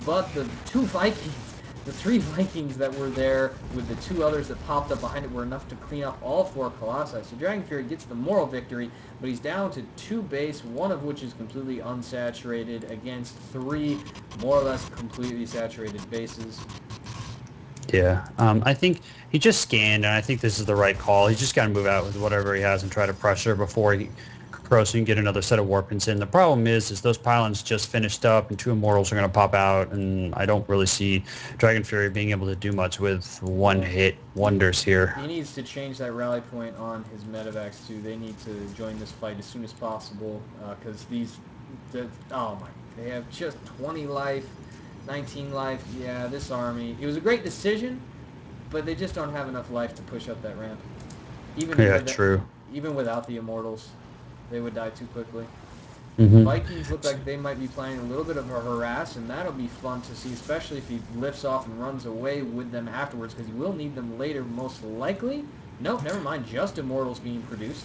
but the three Vikings that were there with the two others that popped up behind it were enough to clean up all four Colossi. So Dragon Fury gets the moral victory, but he's down to 2 base, one of which is completely unsaturated against 3 more or less completely saturated bases. Yeah, I think he just scanned, and I think this is the right call. He's just got to move out with whatever he has and try to pressure before Cross can get another set of warpins in. The problem is those pylons just finished up, and 2 immortals are going to pop out, and I don't really see Dragon Fury being able to do much with one-hit wonders here. He needs to change that rally point on his medevacs too. They need to join this fight as soon as possible because they have just 20 life, 19 life. Yeah, this army. It was a great decision, but they just don't have enough life to push up that ramp. Yeah, true. Even without the immortals, they would die too quickly. The Mm-hmm. Vikings look like they might be planning a little bit of a harass, and that'll be fun to see, especially if he lifts off and runs away with them afterwards, because he will need them later, most likely. Nope, never mind. Just immortals being produced.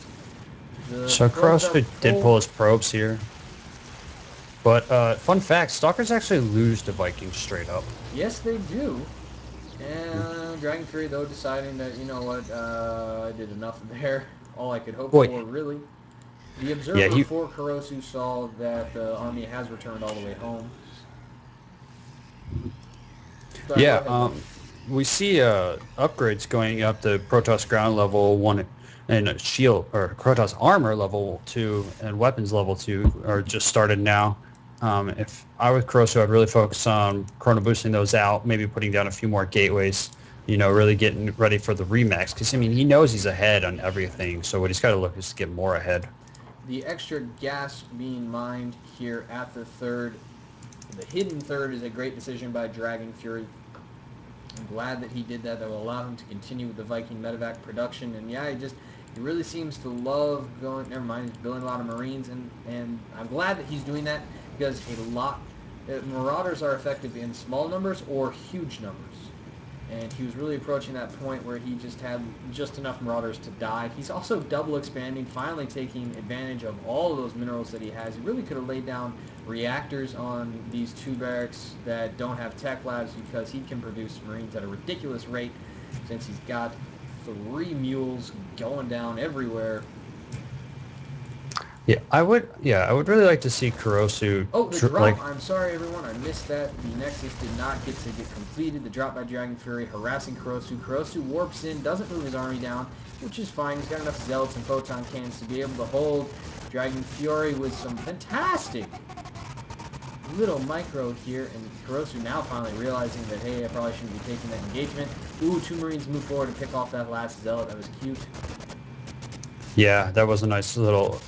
The So probes Cross are did full. pull his probes here. But fun fact, Stalkers actually lose to Vikings straight up. Yes, they do. And Dragon Fury, though, deciding that, you know what, I did enough there. All I could hope Boy, for, really. The yeah, observer for Kurosu saw that the army has returned all the way home. Sorry, go yeah. ahead, buddy. We see upgrades going up to Protoss ground level 1 and shield or Protoss armor level 2 and weapons level 2 are just started now. If I was Crosso, I'd really focus on chrono boosting those out, maybe putting down a few more gateways. Really getting ready for the remax because I mean he knows he's ahead on everything. So what he's got to look is to get more ahead. The extra gas being mined here at the third. The hidden third is a great decision by Dragon Fury. I'm glad that he did that. That will allow him to continue with the Viking medevac production. And yeah, he really seems to love going. Never mind, he's building a lot of Marines, and I'm glad that he's doing that because Marauders are effective in small numbers or huge numbers. And he was really approaching that point where he just had just enough Marauders to die. He's also double expanding, finally taking advantage of all of those minerals that he has. He really could have laid down reactors on these 2 barracks that don't have tech labs because he can produce Marines at a ridiculous rate since he's got 3 mules going down everywhere. Yeah, I would. Yeah, I would really like to see Kurosu Oh, the like. drop. I'm sorry, everyone. I missed that. The Nexus did not get completed. The drop by Dragon Fury harassing Kurosu. Kurosu warps in, doesn't move his army down, which is fine. He's got enough Zealots and Photon Cannons to be able to hold Dragon Fury with some fantastic little micro here. And Kurosu now finally realizing that, hey, I probably shouldn't be taking that engagement. Ooh, 2 Marines move forward and pick off that last Zealot. That was cute. Yeah, that was a nice little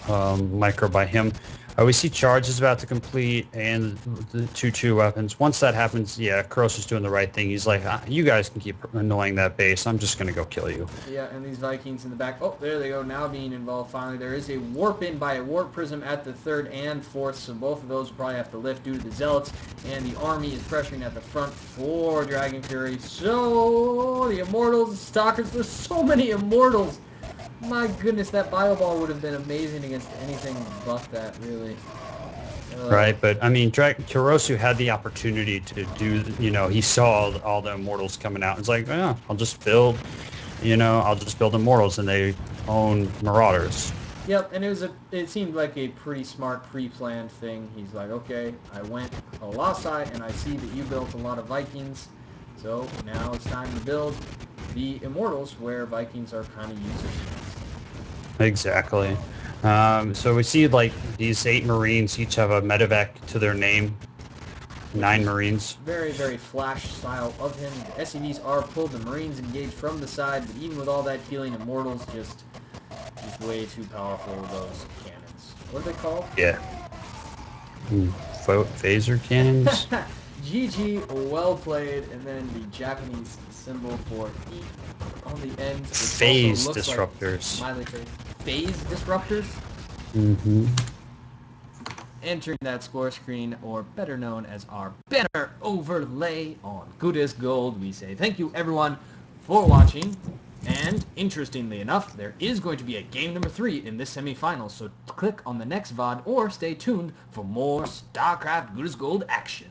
micro by him. We see charge is about to complete and the 2-2 weapons. Once that happens, yeah, Kuros is doing the right thing. He's like, you guys can keep annoying that base. I'm just going to go kill you. Yeah, and these Vikings in the back. Oh, there they go. Now being involved finally. There is a warp in by a warp prism at the 3rd and 4th, so both of those will probably have to lift due to the Zealots, and the army is pressuring at the front for Dragon Fury. So, the Immortals, Stalkers, there's so many Immortals. My goodness, that Bio Ball would have been amazing against anything but that, really. Right, but I mean, Kurosu had the opportunity to do, he saw all the immortals coming out. It's like, yeah, I'll just build immortals, and they own marauders. Yep, and it seemed like a pretty smart pre-planned thing. He's like, okay, I went Colossi, and I see that you built a lot of Vikings, so now it's time to build the Immortals, where Vikings are kind of useless. Exactly. So we see like these 8 Marines each have a medevac to their name. Which 9 is Marines. very, very Flash style of him. The SCVs are pulled, the Marines engage from the side, but even with all that healing, Immortals just way too powerful, those cannons. What are they called? Yeah. Phaser cannons. GG, well played, and then the Japanese symbol for E on the end, which also Phase looks like disruptors. smiley face. Phase disruptors? Mm-hmm. Entering that score screen, or better known as our banner overlay on Good as Gold, we say thank you everyone for watching. And interestingly enough, there is going to be a game number 3 in this semifinal, so click on the next VOD or stay tuned for more StarCraft Good as Gold action.